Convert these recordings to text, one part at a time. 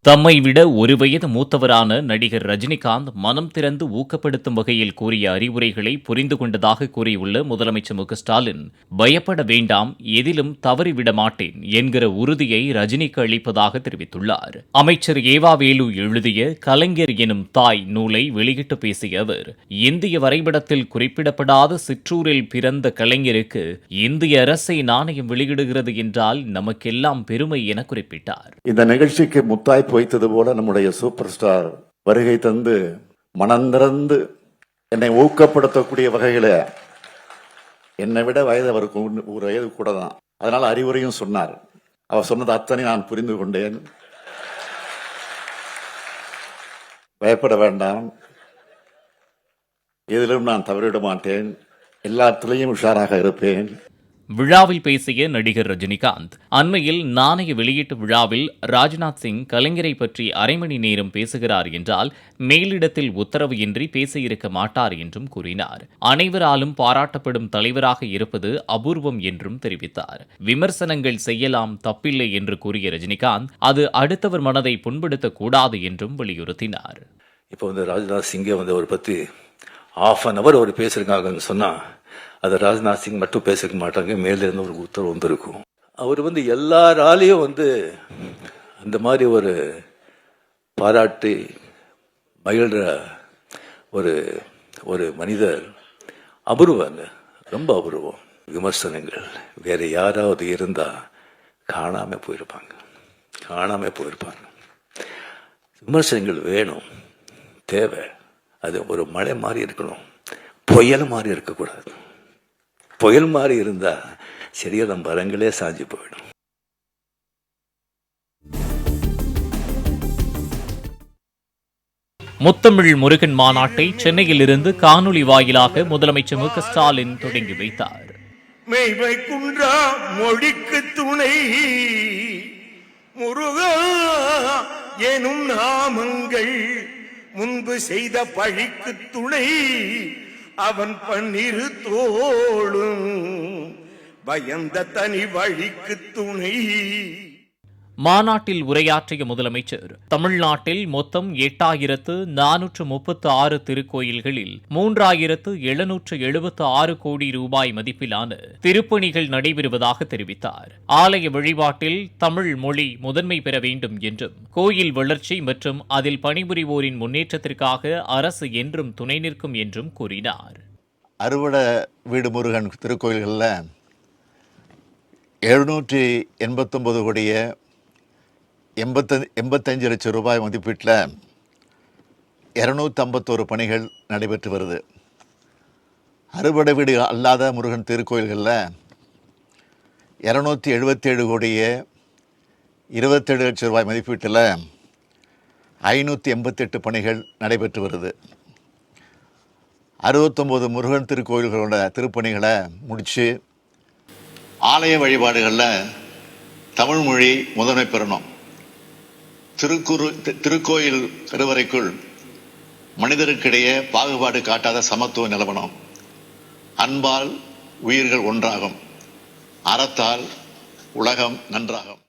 தம்மை விட ஒரு வயது மூத்தவரான நடிகர் ரஜினிகாந்த் மனம் திறந்து ஊக்கப்படுத்தும் வகையில் கூறிய அறிவுரைகளை புரிந்து கொண்டதாக கூறியுள்ள முதலமைச்சர் மு.க.ஸ்டாலின், பயப்பட வேண்டாம், எதிலும் தவறிவிட மாட்டேன் என்கிற உறுதியை ரஜினிக்கு அளிப்பதாக தெரிவித்துள்ளார். அமைச்சர் ஏவாவேலு எழுதிய கலைஞர் எனும் தாய் நூலை வெளியிட்டு பேசிய அவர், இந்திய வரைபடத்தில் குறிப்பிடப்படாத சிற்றூரில் பிறந்த கலைஞருக்கு இந்திய அரசை நாணயம் வெளியிடுகிறது என்றால் நமக்கெல்லாம் பெருமை என குறிப்பிட்டார். இந்த நிகழ்ச்சிக்கு முத்தாய்ப்பு வைத்தது போல நம்முடைய சூப்பர் ஸ்டார் வருகை தந்து மனந்திறந்து என்னை ஊக்கப்படுத்தக்கூடிய வகையில, என்னை விட வயது அவருக்கு ஒரு வயது கூட தான், அதனால அறிவுரையும் சொன்னார். அவர் சொன்னது அத்தனை நான் புரிந்து கொண்டேன். பயப்பட வேண்டாம், எதிலும் நான் தவறிவிட மாட்டேன், எல்லாத்திலையும் உஷாராக இருப்பேன். விழாவில் பேசிய நடிகர் ரஜினிகாந்த், அண்மையில் நாணய வெளியீட்டு விழாவில் ராஜ்நாத் சிங் கலைஞரை பற்றி அரை மணி நேரம் பேசுகிறார் என்றால் மேலிடத்தில் உத்தரவு இன்றி பேசியிருக்க மாட்டார் என்றும் கூறினார். அனைவராலும் பாராட்டப்படும் தலைவராக இருப்பது அபூர்வம் என்றும் தெரிவித்தார். விமர்சனங்கள் செய்யலாம், தப்பில்லை என்று கூறிய ரஜினிகாந்த், அது அடுத்தவர் மனதை புண்படுத்தக் கூடாது என்றும் வலியுறுத்தினார். இப்போ ராஜ்நாத் சிங்கை ஒரு பத்தி ½ அவர் பேசுறாங்கன்னு சொன்னா அது ராஜ்நாத் சிங் மட்டும் பேசிக்க மாட்டாங்க, மேல இருந்து ஒரு உத்தரவு வந்திருக்கும். அவர் எல்லாராலையும் அந்த மாதிரி ஒரு பாராட்டி மகிழ்ற ஒரு மனிதர் அபூர்வங்க, ரொம்ப அபூர்வம். விமர்சனங்கள் வேற யாராவது இருந்தா காணாம போயிருப்பாங்க. விமர்சனங்கள் வேணும், தேவை. அது ஒரு மழை மாதிரி இருக்கணும், புயல் மாதிரி இருக்கக்கூடாது. புயல் மாதிரி இருந்தா சரியா மரங்களே சாஞ்சி போயிடும். முத்தமிழ் முருகன் மாநாட்டை சென்னையிலிருந்து காணொலி வாயிலாக முதலமைச்சர் மு.க.ஸ்டாலின் தொடங்கி வைத்தார். மெய்வை குன்றா மொழிக்கு துணை முருகா எனும் நாமங்கள் முன்பு செய்த பழிக்கு துணை அவன் பன்னிரு தோளும் பயந்த தனி வழிக்கு துணை. மாநாட்டில் உரையாற்றிய முதலமைச்சர், தமிழ்நாட்டில் மொத்தம் 8436 திருக்கோயில்களில் 3776 கோடி ரூபாய் மதிப்பிலான திருப்பணிகள் நடைபெறுவதாக தெரிவித்தார். ஆலய வழிபாட்டில் தமிழ் மொழி முதன்மை பெற வேண்டும் என்றும், கோயில் வளர்ச்சி மற்றும் அதில் பணிபுரிவோரின் முன்னேற்றத்திற்காக அரசு என்றும் துணை நிற்கும் என்றும் கூறினார். அறுவட வீடு முருகன் திருக்கோயில்களில் 789 கோடியே 85 லட்சம் ரூபாய் மதிப்பீட்டில் 251 பணிகள் நடைபெற்று வருது. அறுபடை வீடு அல்லாத முருகன் திருக்கோயில்களில் 277 கோடியே 27 லட்சம் ரூபாய் மதிப்பீட்டில் 588 பணிகள் நடைபெற்று வருது. 69 முருகன் திருக்கோயில்களோட திருப்பணிகளை முடித்து ஆலய வழிபாடுகளில் தமிழ் மொழி முதன்மை பெறணும். திருக்கோயில் கருவறைக்குள் மனிதருக்கிடையே பாகுபாடு காட்டாத சமத்துவம் நிலவணும். அன்பால் உயிர்கள் ஒன்றாகும், அறத்தால் உலகம் நன்றாகும்.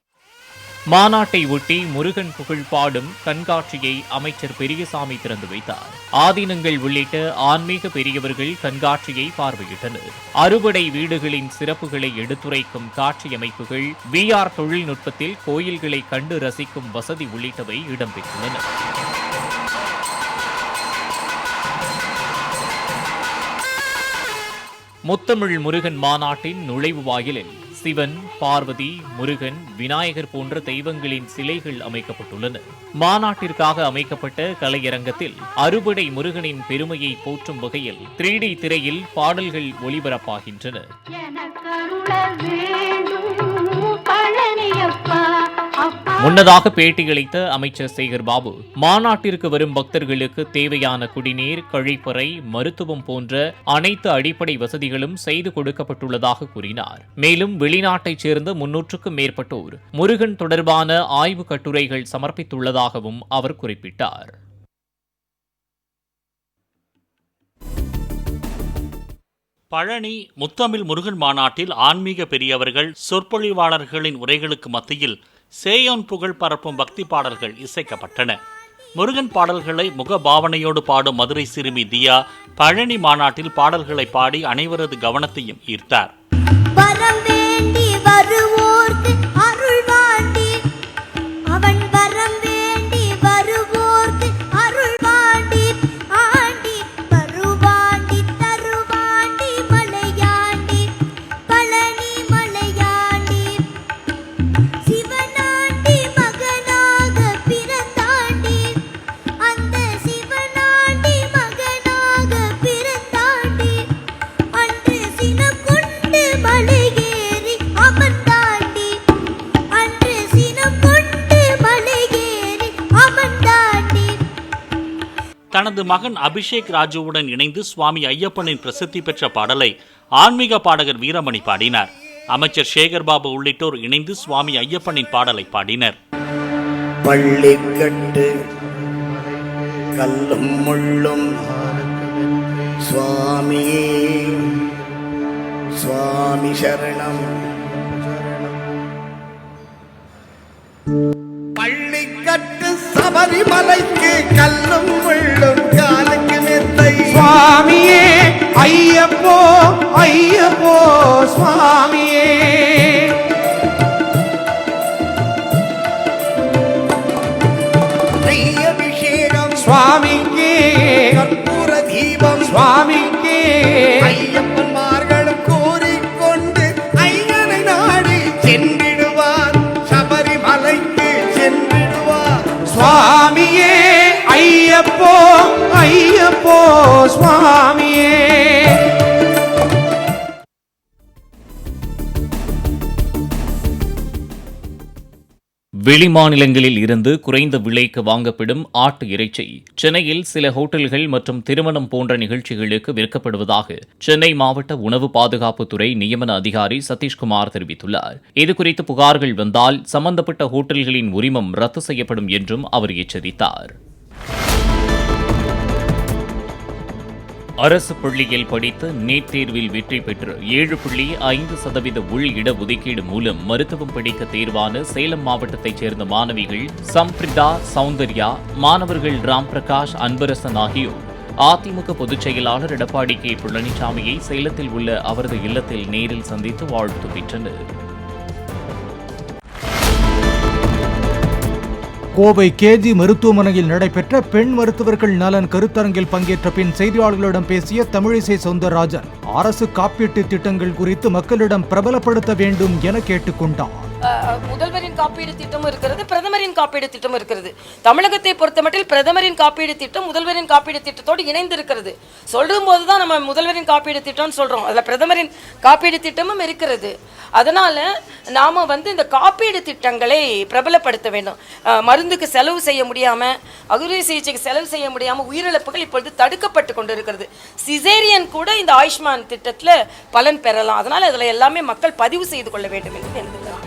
மாநாட்டை ஒட்டி முருகன் புகழ் பாடும் கண்காட்சியை அமைச்சர் பெரியசாமி திறந்து வைத்தார். ஆதீனங்கள் உள்ளிட்ட ஆன்மீக பெரியவர்கள் கண்காட்சியை பார்வையிட்டனர். அறுபடை வீடுகளின் சிறப்புகளை எடுத்துரைக்கும் காட்சி அமைப்புகள், VR தொழில்நுட்பத்தில் கோயில்களை கண்டு ரசிக்கும் வசதி உள்ளிட்டவை இடம்பெற்றுள்ளன. முத்தமிழ் முருகன் மாநாட்டின் நுழைவு வாயிலில் சிவன், பார்வதி, முருகன், விநாயகர் போன்ற தெய்வங்களின் சிலைகள் அமைக்கப்பட்டுள்ளன. மாநாட்டிற்காக அமைக்கப்பட்ட கலையரங்கத்தில் அறுபடை முருகனின் பெருமையை போற்றும் வகையில் 3D திரையில் பாடல்கள் ஒளிபரப்பாகின்றன. முன்னதாக பேட்டியளித்த அமைச்சர் சேகர் பாபு, மாநாட்டிற்கு வரும் பக்தர்களுக்கு தேவையான குடிநீர், கழிப்பறை, மருத்துவம் போன்ற அனைத்து அடிப்படை வசதிகளும் செய்து கொடுக்கப்பட்டுள்ளதாக கூறினார். மேலும் வெளிநாட்டைச் சேர்ந்த 300க்கும் மேற்பட்டோர் முருகன் தொடர்பான ஆய்வு கட்டுரைகள் சமர்ப்பித்துள்ளதாகவும் அவர் குறிப்பிட்டார். பழனி முத்தமிழ் முருகன் மாநாட்டில் ஆன்மீக பெரியவர்கள், சொற்பொழிவாளர்களின் உரைகளுக்கு மத்தியில் சேயோன் புகழ் பரப்பும் பக்தி பாடல்கள் இசைக்கப்பட்டன. முருகன் பாடல்களை முக பாவனையோடு பாடும் மதுரை சிறுமி தியா பழனி மாநாட்டில் பாடல்களை பாடி அனைவரது கவனத்தையும் ஈர்த்தார். வரம் வேண்டி வருவோர்க்கு அருள்வாண்டி, அவன் வரம் வேண்டி வருவோர்க்கு அருள்வாண்டி, ஆண்டி வருவாண்டி தருவாண்டி மலையாண்டி, பழனி மலையாண்டி, சிவனாண்டி மகனாக பிறந்தாண்டி, அந்த சிவனாண்டி மகனாக பிறந்தாண்டி, அன்று சினம் கொண்டு மலையேறி அமர்ந்தாண்டி, அன்று சினம் கொண்டு மலையேறி அமர்ந்தாண்டி. தனது மகன் அபிஷேக் ராஜுவுடன் இணைந்து சுவாமி ஐயப்பனின் பிரசித்தி பெற்ற பாடலை ஆன்மீக பாடகர் வீரமணி பாடினார். அமைச்சர் சேகர் பாபு உள்ளிட்டோர் இணைந்து சுவாமி ஐயப்பனின் பாடலை பாடினர். பள்ளிக்கட்டு கல்லும் முள்ளும் சுவாமியே சுவாமி சரணம். பள்ளிக்கட்டு சபரிமலைக்கு கல்லும் முள்ளும் காலுக்கு மெத்தை. சுவாமியே ஐயப்போ ஐயப்போ சுவாமியே. நெய் அபிஷேகம் சுவாமிக்கே கற்பூர தீபம் சுவாமிக்கே. ஐயப்பன்மார்களும் கூறிக்கொண்டு ஐயனை நாடி சென்றிடுவார், சபரிமலைக்கு சென்றிடுவார். சுவாமியே ஐயப்போ ஐயப்போ சுவாமியே. வெளிமாநிலங்களில் இருந்து குறைந்த விலைக்கு வாங்கப்படும் ஆட்டு இறைச்சி சென்னையில் சில ஹோட்டல்கள் மற்றும் திருமணம் போன்ற நிகழ்ச்சிகளுக்கு விற்கப்படுவதாக சென்னை மாவட்ட உணவு பாதுகாப்புத்துறை நியமன அதிகாரி சதீஷ்குமார் தெரிவித்துள்ளார். இதுகுறித்து புகார்கள் வந்தால் சம்பந்தப்பட்ட ஹோட்டல்களின் உரிமம் ரத்து செய்யப்படும் என்றும் அவர் எச்சரித்தார். அரசு பள்ளியில் படித்து நீட் தேர்வில் வெற்றி பெற்று 7.5% உள் இடஒதுக்கீடு மூலம் மருத்துவம் படிக்க தேர்வான சேலம் மாவட்டத்தைச் சேர்ந்த மாணவிகள் சம்பிரிதா, சௌந்தர்யா, மாணவர்கள் ராம் பிரகாஷ், அன்பரசன் ஆகியோர் அதிமுக பொதுச் செயலாளர் எடப்பாடி கே பழனிசாமியை சேலத்தில் உள்ள அவரது இல்லத்தில் நேரில் சந்தித்து வாழ்த்து பெற்றனர். கோவை கேஜி மருத்துவமனையில் நடைபெற்ற பெண் மருத்துவர்கள் நலன் கருத்தரங்கில் பங்கேற்ற பின் செய்தியாளர்களிடம் பேசிய தமிழிசை சவுந்தரராஜன் அரசு காப்பீட்டு திட்டங்கள் குறித்து மக்களிடம் பிரபலப்படுத்த வேண்டும் என கேட்டுக்கொண்டார். முதல்வரின் காப்பீடு திட்டமும் இருக்கிறது, பிரதமரின் காப்பீடு திட்டம் இருக்கிறது. தமிழகத்தை பொறுத்தமட்டில் பிரதமரின் காப்பீடு திட்டம் முதல்வரின் காப்பீடு திட்டத்தோடு இணைந்து இருக்கிறது. சொல்லும் போதுதான் நம்ம முதல்வரின் காப்பீடு திட்டம்னு சொல்றோம், அதுல பிரதமரின் காப்பீடு திட்டமும் இருக்கிறது. அதனால நாம இந்த காப்பீடு திட்டங்களை பிரபலப்படுத்த வேண்டும். மருந்துக்கு செலவு செய்ய முடியாம, அறுவை சிகிச்சைக்கு செலவு செய்ய முடியாம உயிரிழப்புகள் இப்பொழுது தடுக்கப்பட்டு கொண்டு இருக்கிறது. சிசேரியன் கூட இந்த ஆயுஷ்மான் திட்டத்துல பலன் பெறலாம். அதனால அதுல எல்லாமே மக்கள் பதிவு செய்து கொள்ள வேண்டும் என்று எழுதுகிறார்.